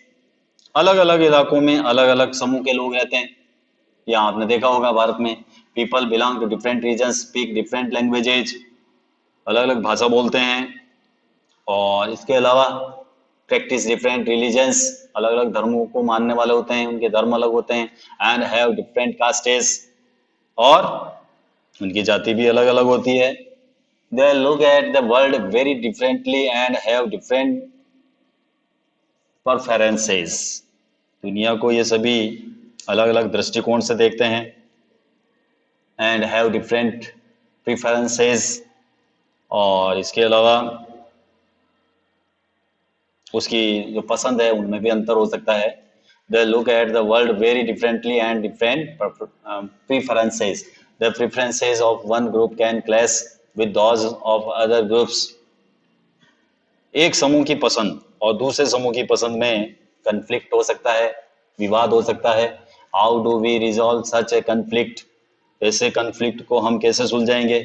अलग अलग इलाकों में अलग अलग समूह के लोग रहते हैं। यहाँ आपने देखा होगा भारत में people belong to different regions, speak different languages, अलग अलग भाषा बोलते हैं। और इसके अलावा प्रैक्टिस डिफरेंट रिलीजन्स, अलग अलग धर्मों को मानने वाले होते हैं, उनके धर्म अलग होते हैं। एंड हैव डिफरेंट कास्टेस, और उनकी जाति भी अलग अलग होती है। They look at the world very differently and have different preferences. दुनिया को ये सभी अलग अलग दृष्टिकोण से देखते हैं। एंड हैव डिफरेंट प्रेफरेंसेस, और इसके अलावा उसकी जो पसंद है उनमें भी अंतर हो सकता है। They look at the world very differently and different preferences. The preferences of one group can clash with those of other groups. एक समूह की पसंद और दूसरे समूह की पसंद में कन्फ्लिक्ट हो सकता है, विवाद हो सकता है। How do we resolve such a conflict? ऐसे कन्फ्लिक्ट को हम कैसे सुलझाएंगे?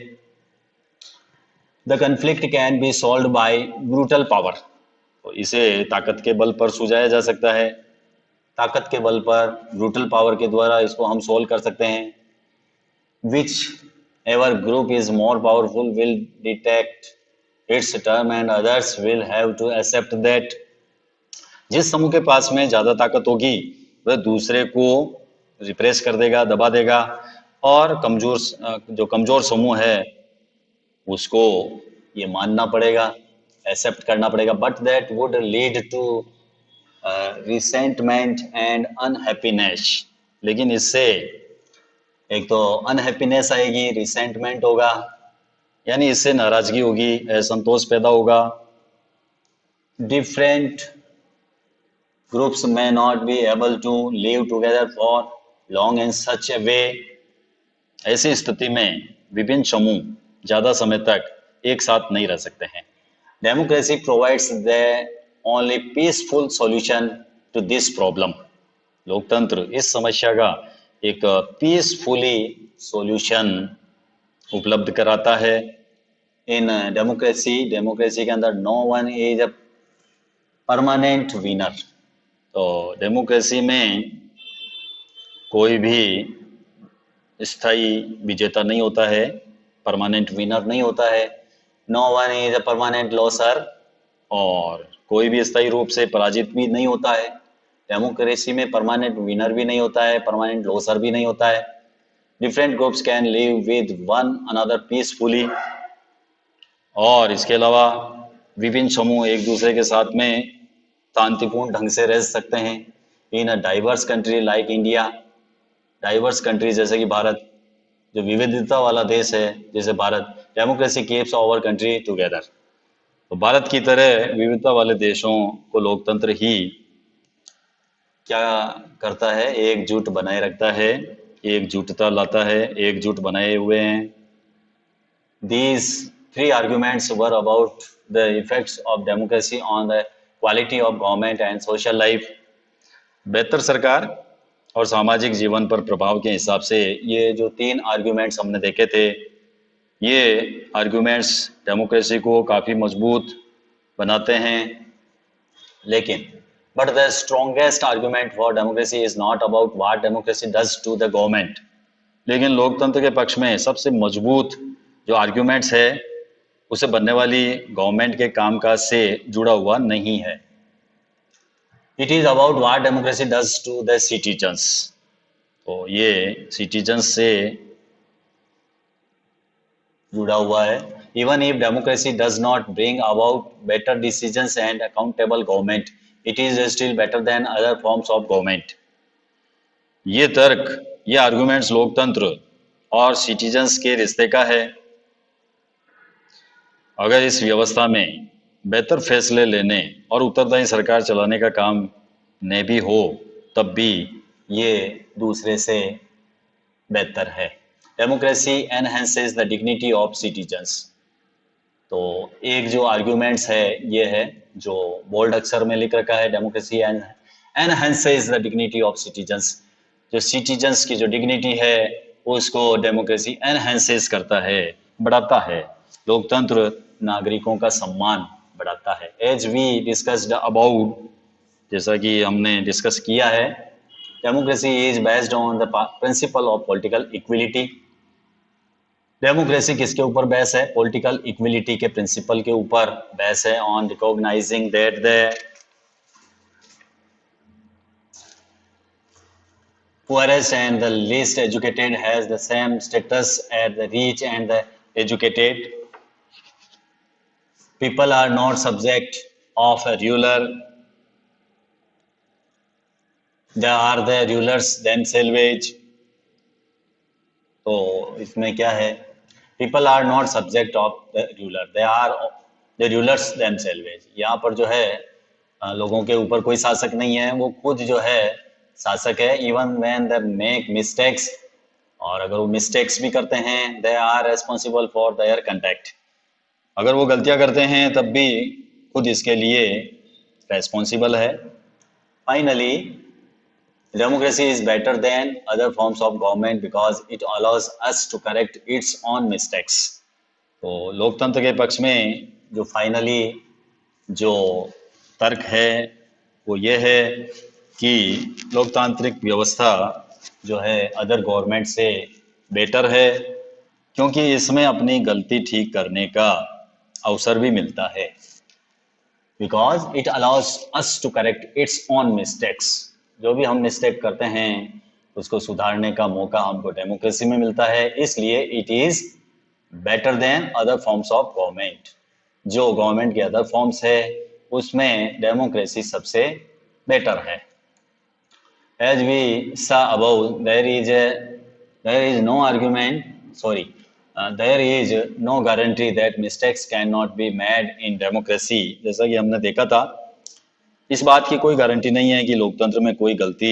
The conflict can be solve by brutal power. तो इसे ताकत के बल पर सुलझाया जा सकता है। ताकत के बल पर, ब्रूटल पावर के द्वारा इसको हम सोल्व कर सकते हैं। Which ever group is more powerful will detect its term and others will have to accept that। जिस समूह के पास में ज्यादा ताकत होगी वह दूसरे को रिप्रेस कर देगा, दबा देगा, और जो कमजोर समूह है उसको ये मानना पड़ेगा, एक्सेप्ट करना पड़ेगा। But that would lead to resentment and unhappiness. लेकिन इससे एक तो अनहैप्पीनेस आएगी, रिसेंटमेंट होगा, यानी इससे नाराजगी होगी, असंतोष पैदा होगा। Different groups may not be able to live together for long in such a way। ऐसी स्थिति में विभिन्न समूह ज्यादा समय तक एक साथ नहीं रह सकते हैं। Democracy provides the only peaceful solution to this problem. लोकतंत्र इस समस्या का एक पीसफुली सॉल्यूशन उपलब्ध कराता है। इन डेमोक्रेसी के अंदर no one is a permanent winner. तो डेमोक्रेसी में कोई भी स्थायी विजेता नहीं होता है, परमानेंट विनर नहीं होता है। No one is a permanent loser, और कोई भी स्थायी रूप से पराजित भी नहीं होता है। डेमोक्रेसी में परमानेंट विनर भी नहीं होता है, परमानेंट लॉसर भी नहीं होता है। Different groups can live with one another peacefully, और इसके अलावा विभिन्न समूह एक दूसरे के साथ में शांतिपूर्ण ढंग से रह सकते हैं। In a diverse country like India, diverse country जैसे कि भारत, जो विविधता वाला देश है जैसे Bharat, democracy keeps our country together. तो भारत की तरह विविधता वाले देशों को लोकतंत्र ही क्या करता है, एकजुट बनाए रखता है, एकजुटता लाता है, एकजुट बनाए हुए हैं। These three arguments were about the effects of democracy on the quality of government and social life। बेहतर सरकार और सामाजिक जीवन पर प्रभाव के हिसाब से ये जो तीन आर्ग्यूमेंट्स हमने देखे थे, ये आर्ग्यूमेंट्स डेमोक्रेसी को काफ़ी मजबूत बनाते हैं। लेकिन but the strongest argument for democracy is not about what democracy does to the government. लेकिन लोकतंत्र के पक्ष में सबसे मजबूत जो आर्ग्यूमेंट्स है उसे बनने वाली गवर्नमेंट के कामकाज से जुड़ा हुआ नहीं है। It is about what democracy does to the citizens. तो ये सिटीजन्स से जुड़ा हुआ है। Even if democracy does not bring about better decisions and accountable government, it is still better than other forms of government. ये तर्क, ये arguments लोकतंत्र और सिटीजन्स के रिश्ते का है। अगर इस व्यवस्था में बेहतर फैसले लेने और उत्तरदायी सरकार चलाने का काम ने भी हो, तब भी ये दूसरे से बेहतर है। Democracy enhances the dignity of citizens. तो एक जो आर्ग्यूमेंट्स है ये है जो बोल्ड अक्षर में लिख रखा है, democracy enhances the dignity of citizens. जो सिटीजन्स की जो डिग्निटी है उसको डेमोक्रेसी एनहेंसेस करता है, बढ़ाता है। लोकतंत्र नागरिकों का सम्मान बढ़ाता है। एज वी डिस्कस्ड अबाउट, जैसा कि हमने डिस्कस किया है, democracy is based on the principle of political equality. Democracy किसके ऊपर बेस है? पॉलिटिकल इक्विलिटी के प्रिंसिपल के ऊपर बेस है। On recognising that the poorest and the least educated has the same status as the rich and the educated. People are not subject of a ruler, they are the rulers themselves. तो इसमें क्या है, people are not subject of the ruler, they are the rulers themselves. यहाँ पर जो है लोगों के ऊपर कोई शासक नहीं है, वो खुद जो है शासक है। Even when they make mistakes, और अगर वो मिस्टेक्स भी करते हैं, they are responsible for their conduct. अगर वो गलतियां करते हैं तब भी खुद इसके लिए रेस्पॉन्सिबल है। Finally, democracy is better than other forms of government because it allows us to correct its own mistakes. तो लोकतंत्र के पक्ष में जो फाइनली जो तर्क है वो ये है कि लोकतांत्रिक व्यवस्था जो है अदर गवर्नमेंट से बेटर है, क्योंकि इसमें अपनी गलती ठीक करने का अवसर भी मिलता है। Because it allows us to correct its own mistakes. जो भी हम मिस्टेक करते हैं उसको सुधारने का मौका हमको डेमोक्रेसी में मिलता है, इसलिए it is better than other forms of government. जो गवर्नमेंट के अदर फॉर्म्स है उसमें डेमोक्रेसी सबसे बेटर है। As we saw about, there is no argument, sorry, there is no guarantee that mistakes cannot be made in democracy। जैसा कि हमने देखा था, इस बात की कोई गारंटी नहीं है कि लोकतंत्र में कोई गलती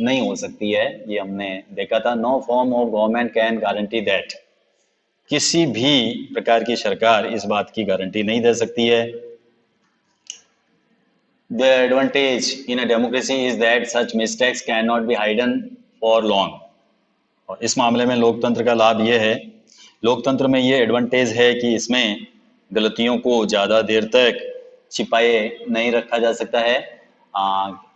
नहीं हो सकती है, ये हमने देखा था। No form of government can guarantee that, किसी भी प्रकार की सरकार इस बात की गारंटी नहीं दे सकती है। The advantage in a democracy is that such mistakes can not be hidden for long. और इस मामले में लोकतंत्र का लाभ ये है, लोकतंत्र में ये एडवांटेज है कि इसमें गलतियों को ज़्यादा देर तक छिपाए नहीं रखा जा सकता है।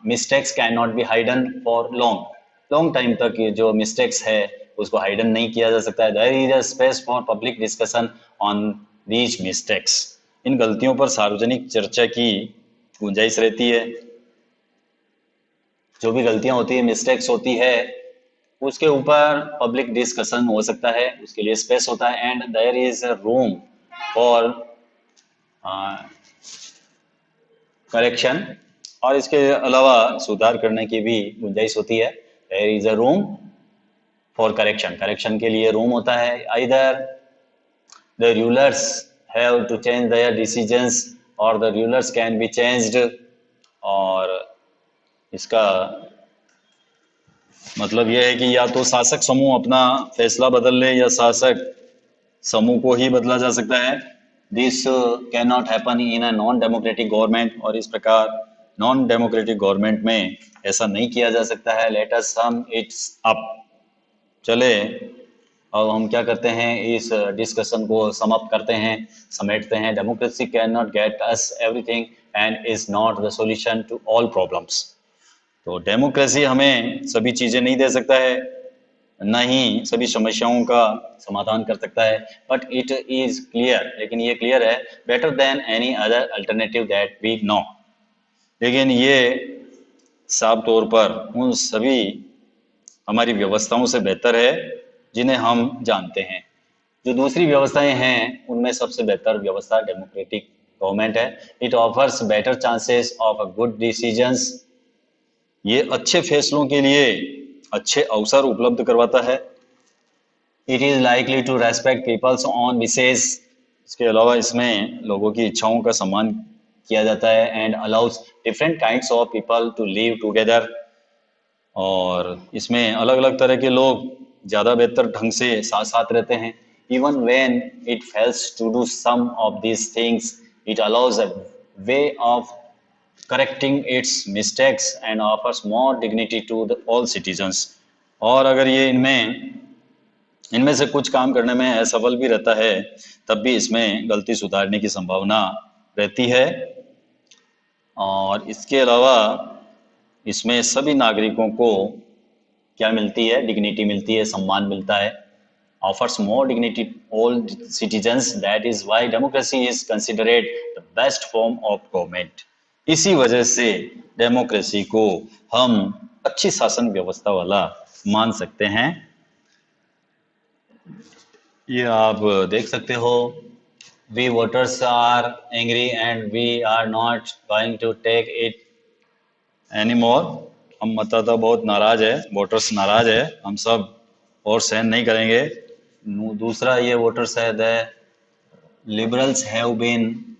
Mistakes can not be hidden for long time तक ये जो मिस्टेक्स है उसको हाइडन नहीं किया जा सकता है। There is a space for public discussion on these mistakes. इन गलतियों पर सार्वजनिक चर्चा की गुंजाइश रहती है। जो भी गलतियां होती है, मिस्टेक्स होती है, उसके ऊपर पब्लिक डिस्कशन हो सकता है, उसके लिए स्पेस होता है। And there is a room for correction, और इसके अलावा सुधार करने की भी गुंजाइश होती है। There is a room for correction, correction के लिए रूम होता है। Either the rulers have to change their decisions or the rulers can be changed. और इसका मतलब यह है कि या तो शासक समूह अपना फैसला बदल ले या शासक समूह को ही बदला जा सकता है। This can not happen in a non democratic government, और इस प्रकार नॉन डेमोक्रेटिक गवर्नमेंट में ऐसा नहीं किया जा सकता है। Let us sum its up. चले अब हम क्या करते हैं, इस डिस्कशन को सम अप करते हैं, समेटते हैं। Democracy can not get us everything and is not the solution to all problems. तो डेमोक्रेसी हमें सभी चीज़ें नहीं दे सकता है, न ही सभी समस्याओं का समाधान कर सकता है, बट इट इज क्लियर, लेकिन ये क्लियर है, better than any other alternative that we know. लेकिन ये साफ तौर पर उन सभी हमारी व्यवस्थाओं से बेहतर है जिन्हें हम जानते हैं। जो दूसरी व्यवस्थाएं हैं उनमें सबसे बेहतर व्यवस्था डेमोक्रेटिक गवर्नमेंट है। It offers better chances of a good decisions, ये अच्छे फैसलों के लिए अच्छे अवसर उपलब्ध करवाता है। It is likely to respect people's on विशेष, इसके अलावा इसमें लोगों की इच्छाओं का सम्मान किया जाता है। And allows different kinds of people to live together, और इसमें अलग अलग तरह के लोग ज़्यादा बेहतर ढंग से साथ साथ रहते हैं। Even when it fails to do some of these things, it allows a way of correcting its mistakes and offers more dignity to all citizens। और अगर ये इनमें से कुछ काम करने में असफल भी रहता है तब भी इसमें गलती सुधारने की संभावना रहती है। और इसके अलावा इसमें सभी नागरिकों को क्या मिलती है, डिग्निटी मिलती है, सम्मान मिलता है। offers more dignity to all citizens, that is why democracy is considered the best form of government। इसी वजह से डेमोक्रेसी को हम अच्छी शासन व्यवस्था वाला मान सकते हैं। ये आप देख सकते हो, we voters are angry and we are not going to take it any more. हम मतदाता बहुत नाराज है, वोटर्स नाराज है, हम सब और सहन नहीं करेंगे। दूसरा ये वोटर्स है, the liberals have been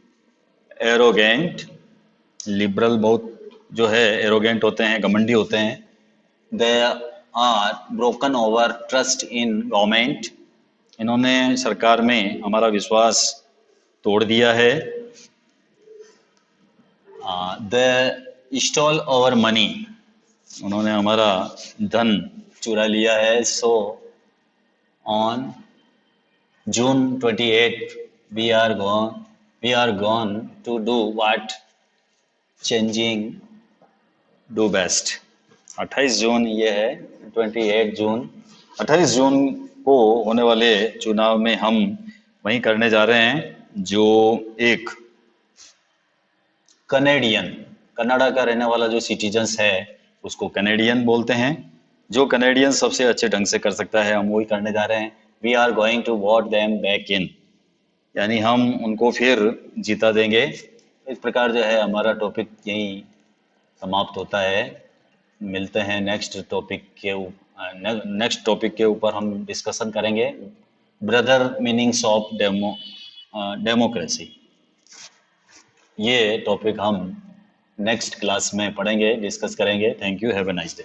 arrogant. Liberal बहुत जो है एरोगेंट होते हैं, घमंडी होते हैं। They are broken our trust in government. इन्होंने सरकार में हमारा विश्वास तोड़ दिया है। They stole our money. उन्होंने हमारा धन चुरा लिया है। So on June 28 we are gone to do what changing do best। 28 जून ये है, 28 जून, 28 जून को होने वाले चुनाव में हम वही करने जा रहे हैं जो एक कनेडियन, कनाडा का रहने वाला जो सिटीजन्स है उसको कनेडियन बोलते हैं। जो कनेडियन सबसे अच्छे ढंग से कर सकता है हम वही करने जा रहे हैं। We are going to vote them back in, यानी हम उनको फिर जीता देंगे। इस प्रकार जो है हमारा टॉपिक यहीं समाप्त होता है। मिलते हैं नेक्स्ट टॉपिक के ऊपर हम डिस्कशन करेंगे ब्रदर मीनिंग्स ऑफ डेमोक्रेसी। ये टॉपिक हम नेक्स्ट क्लास में पढ़ेंगे, डिस्कस करेंगे। Thank you, have a nice day.